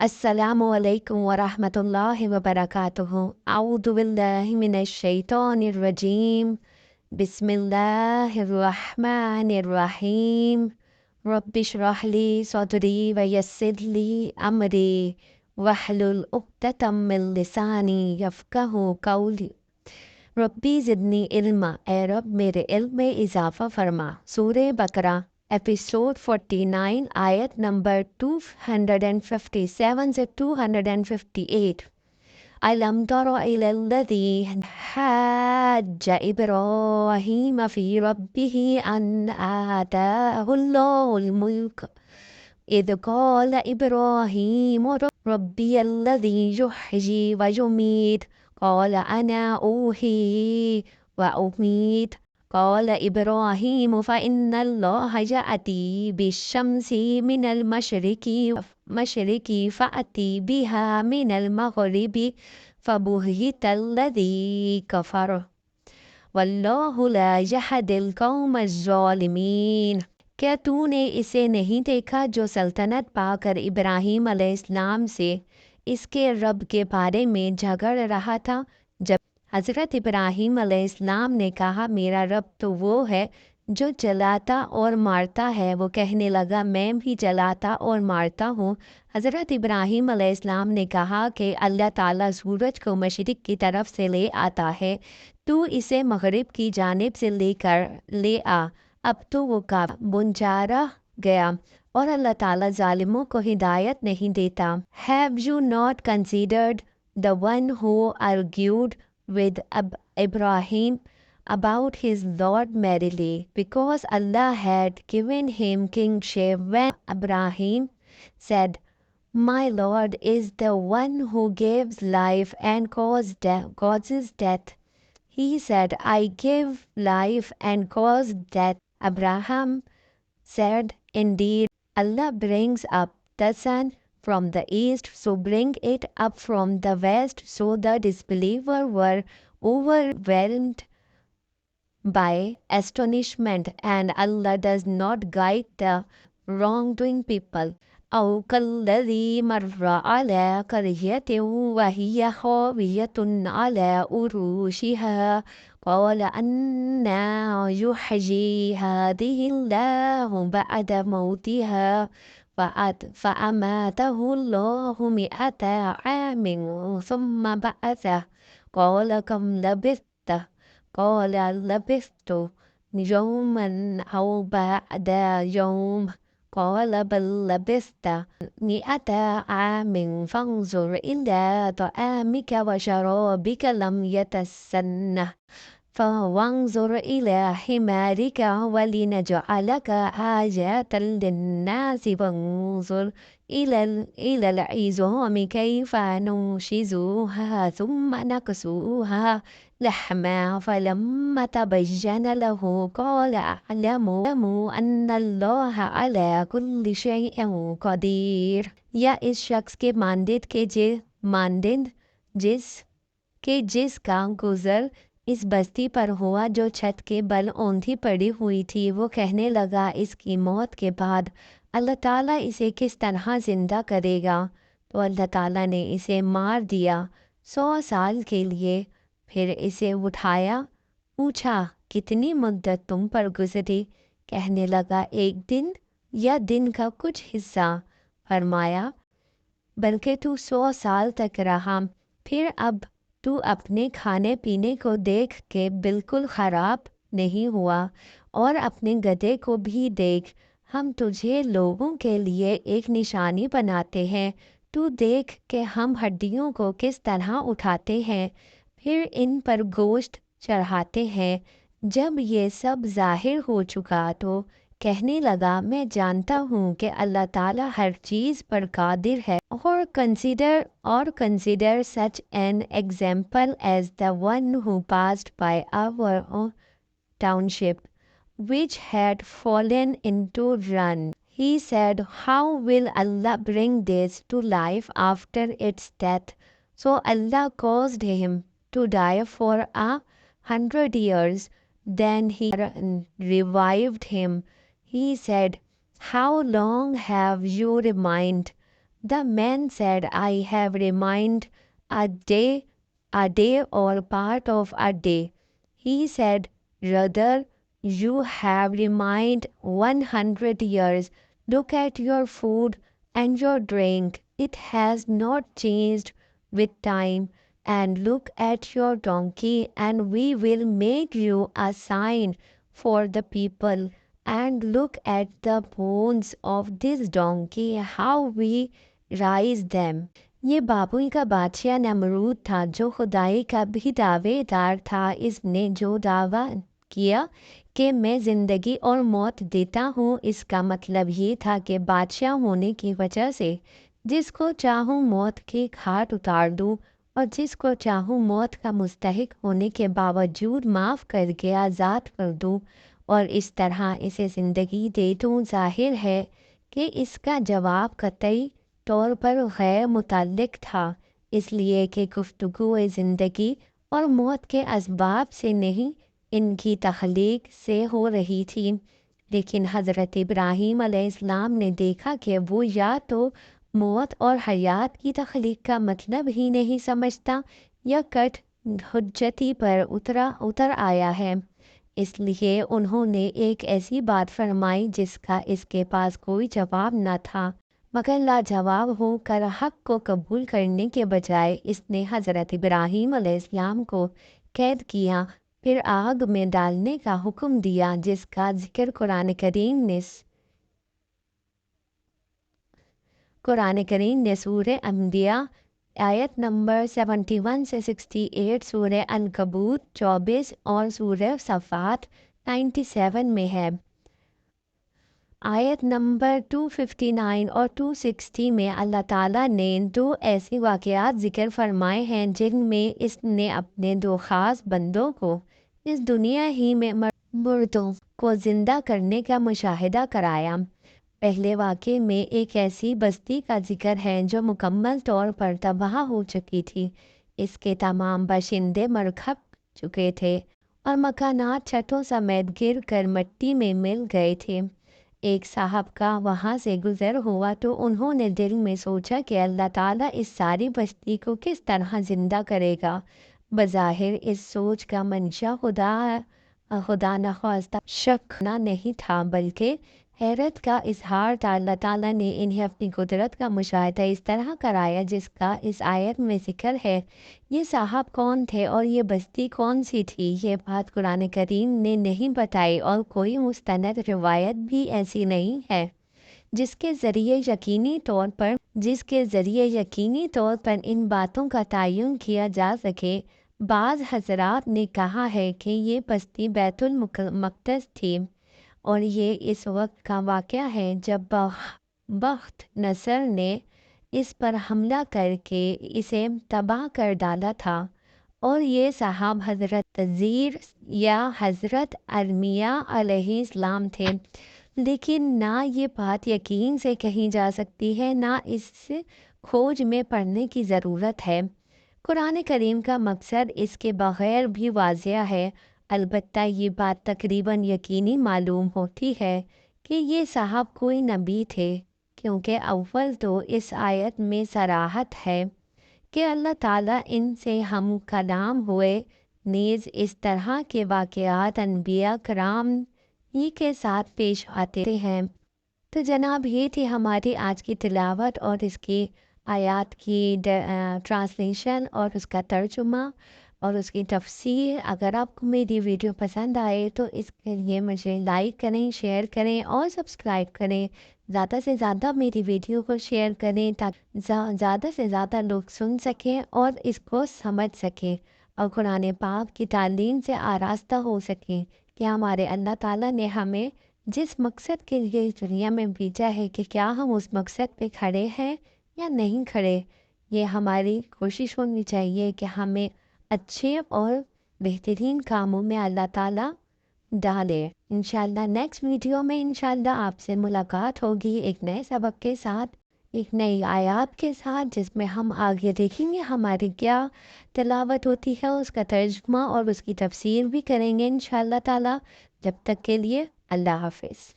السلام علیکم ورحمۃ اللہ وبرکاتہ۔ اعوذ باللہ من الشیطان الرجیم، بسم اللہ الرحمن الرحیم۔ رب اشرح لی صدری ویسر لی امری واحلل عقدۃ من لسانی یفقہوا قولی۔ ربی زدنی علما، اے رب میرے علم میں اضافہ فرما۔ سورہ بقرہ ایپیسوڈ 49، آیت نمبر 257 سے 258۔ أَلَمْ تَرَ إِلَى الَّذِي حَاجَّ إِبْرَاهِيمَ فِي رَبِّهِ أَنْ آتَاهُ اللَّهُ الْمُلْكَ إِذْ قَالَ إِبْرَاهِيمُ رَبِّيَ الَّذِي يُحْيِي وَيُمِيتُ قَالَ أَنَا أُحْيِي وَأُمِيتُ قال إبراهيم فإن الله يأتي بالشمس من المشرق فأتي بها من المغرب فبهت الذي كفر والله لا يهدي القوم الظالمين۔ کیا تو نے اسے نہیں دیکھا جو سلطنت پا کر ابراہیم علیہ السلام سے اس کے رب کے بارے میں جھگڑ رہا تھا؟ جب حضرت ابراہیم علیہ السلام نے کہا میرا رب تو وہ ہے جو جلاتا اور مارتا ہے، وہ کہنے لگا میں بھی جلاتا اور مارتا ہوں۔ حضرت ابراہیم علیہ السلام نے کہا کہ اللہ تعالیٰ سورج کو مشرق کی طرف سے لے آتا ہے، تو اسے مغرب کی جانب سے لے آ۔ اب تو وہ بنجارہ گیا اور اللہ تعالیٰ ظالموں کو ہدایت نہیں دیتا۔ Have you not considered the one who argued with Ibrahim about his Lord merrily, because Allah had given him kingship, when Ibrahim said, My Lord is the one who gives life and causes death. He said, I give life and cause death. Abraham said, Indeed, Allah brings up the sun from the east, so bring it up from the west. So the disbelievers were overwhelmed by astonishment, and Allah does not guide the wrongdoing people. أو كالذي مر على قرية وهي خاوية على عروشها قال أنى يحيي هذه الله بعد موتها فأماته الله 100 عام ثم بعثه قال كم لبثت قال لبثت يوما أو بعد يوم قال بل لبثت 100 عام فانظر إلى طعامك وشرابك لم يتسنه فانظر إلى حمارك ولنجعلك آية للناس وانظر إلى العظام كيف ننشزها ثم نكسوها لحما فلما تبين له قال أعلم أن الله على كل شيء قدير۔ یا اس شخص کے مانند جس کا گزر اس بستی پر ہوا جو چھت کے بل اوندھی پڑی ہوئی تھی، وہ کہنے لگا اس کی موت کے بعد اللہ تعالیٰ اسے کس طرح زندہ کرے گا؟ تو اللہ تعالیٰ نے اسے مار دیا 100 سال کے لیے، پھر اسے اٹھایا، پوچھا کتنی مدت تم پر گزری؟ کہنے لگا 1 دن یا دن کا کچھ حصہ۔ فرمایا بلکہ تو 100 سال تک رہا۔ پھر اب تو اپنے کھانے پینے کو دیکھ کے بالکل خراب نہیں ہوا، اور اپنے گدھے کو بھی دیکھ، ہم تجھے لوگوں کے لیے ایک نشانی بناتے ہیں، تو دیکھ کہ ہم ہڈیوں کو کس طرح اٹھاتے ہیں، پھر ان پر گوشت چڑھاتے ہیں۔ جب یہ سب ظاہر ہو چکا تو کہنے لگا میں جانتا ہوں کہ اللہ تعالیٰ ہر چیز پر قادر ہے۔ Consider such an example as the one who passed by our township, which had fallen into ruin. He said, How will Allah bring this to life after its death? So Allah caused him to die for 100 years. Then he revived him. He said, How long have you remained? The man said, I have remained a day or part of a day. He said, rather, you have remained 100 years. Look at your food and your drink. It has not changed with time. And look at your donkey, and we will make you a sign for the people. And look at the bones of this donkey, how we rise them. یہ بابل کا بادشاہ نمرود تھا جو خدائی کا بھی دعویدار تھا. اس نے جو دعویٰ کیا کہ میں زندگی اور موت دیتا ہوں، اس کا مطلب یہ تھا کہ بادشاہ ہونے کی وجہ سے جس کو چاہوں موت کے گھاٹ اتار دوں اور جس کو چاہوں موت کا مستحق ہونے کے باوجود معاف کر کے آزاد کر دوں اور اس طرح اسے زندگی دے دوں. ظاہر ہے کہ اس کا جواب قطعی طور پر غیر متعلق تھا، اس لیے کہ گفتگو زندگی اور موت کے اسباب سے نہیں، ان کی تخلیق سے ہو رہی تھی. لیکن حضرت ابراہیم علیہ السلام نے دیکھا کہ وہ یا تو موت اور حیات کی تخلیق کا مطلب ہی نہیں سمجھتا یا کٹ حجتی پر اتر آیا ہے. اس لیے انہوں نے ایک ایسی بات فرمائی جس کا اس کے پاس کوئی جواب نہ تھا، مگر لاجواب ہو کر حق کو قبول کرنے کے بجائے اس نے حضرت ابراہیم علیہ السلام کو قید کیا، پھر آگ میں ڈالنے کا حکم دیا، جس کا ذکر قرآن کریم نے سورہ انبیاء آیت نمبر 71 سے 68، سورہ عنکبوت 24 اور سورہ صفات 97 میں ہے. آیت نمبر 259 اور 260 میں اللہ تعالیٰ نے دو ایسے واقعات ذکر فرمائے ہیں جن میں اس نے اپنے دو خاص بندوں کو اس دنیا ہی میں مردوں کو زندہ کرنے کا مشاہدہ کرایا. پہلے واقعے میں ایک ایسی بستی کا ذکر ہے جو مکمل طور پر تباہ ہو چکی تھی. اس کے تمام باشندے مر کھپ چکے تھے اور مکانات چھتوں سمیت گر کر مٹی میں مل گئے تھے. ایک صاحب کا وہاں سے گزر ہوا تو انہوں نے دل میں سوچا کہ اللہ تعالیٰ اس ساری بستی کو کس طرح زندہ کرے گا. بظاہر اس سوچ کا منشا خدا نخواستہ شک نہ نہیں تھا بلکہ حیرت کا اظہار تھا. اللہ تعالیٰ نے انہیں اپنی قدرت کا مشاہدہ اس طرح کرایا جس کا اس آیت میں ذکر ہے. یہ صاحب کون تھے اور یہ بستی کون سی تھی، یہ بات قرآن کریم نے نہیں بتائی اور کوئی مستند روایت بھی ایسی نہیں ہے جس کے ذریعے یقینی طور پر ان باتوں کا تعین کیا جا سکے. بعض حضرات نے کہا ہے کہ یہ بستی بیت المقدس تھی اور یہ اس وقت کا واقعہ ہے جب بخت نصر نے اس پر حملہ کر کے اسے تباہ کر ڈالا تھا، اور یہ صاحب حضرت تزیر یا حضرت ارمیہ علیہ السلام تھے. لیکن نہ یہ بات یقین سے کہی جا سکتی ہے، نہ اس کھوج میں پڑنے کی ضرورت ہے. قرآن کریم کا مقصد اس کے بغیر بھی واضح ہے. البتہ یہ بات تقریباً یقینی معلوم ہوتی ہے کہ یہ صاحب کوئی نبی تھے، کیونکہ اول تو اس آیت میں صراحت ہے کہ اللہ تعالیٰ ان سے ہم کلام ہوئے. نیز اس طرح کے واقعات انبیاء کرام ہی کے ساتھ پیش آتے ہیں. تو جناب یہ تھی ہماری آج کی تلاوت اور اس کی آیات کی ٹرانسلیشن اور اس کا ترجمہ اور اس کی تفسیر. اگر آپ کو میری ویڈیو پسند آئے تو اس کے لیے مجھے لائک کریں، شیئر کریں اور سبسکرائب کریں. زیادہ سے زیادہ میری ویڈیو کو شیئر کریں تاکہ زیادہ سے زیادہ لوگ سن سکیں اور اس کو سمجھ سکیں اور قرآن پاک کی تعلیم سے آراستہ ہو سکیں کہ ہمارے اللہ تعالیٰ نے ہمیں جس مقصد کے لیے اس دنیا میں بھیجا ہے کہ کیا ہم اس مقصد پہ کھڑے ہیں یا نہیں کھڑے. یہ ہماری کوشش ہونی چاہیے کہ ہمیں اچھے اور بہترین کاموں میں اللہ تعالیٰ ڈالے. انشاءاللہ نیکسٹ ویڈیو میں انشاءاللہ آپ سے ملاقات ہوگی ایک نئے سبق کے ساتھ، ایک نئی آیات کے ساتھ، جس میں ہم آگے دیکھیں گے ہماری کیا تلاوت ہوتی ہے، اس کا ترجمہ اور اس کی تفسیر بھی کریں گے انشاءاللہ تعالیٰ. جب تک کے لیے اللہ حافظ.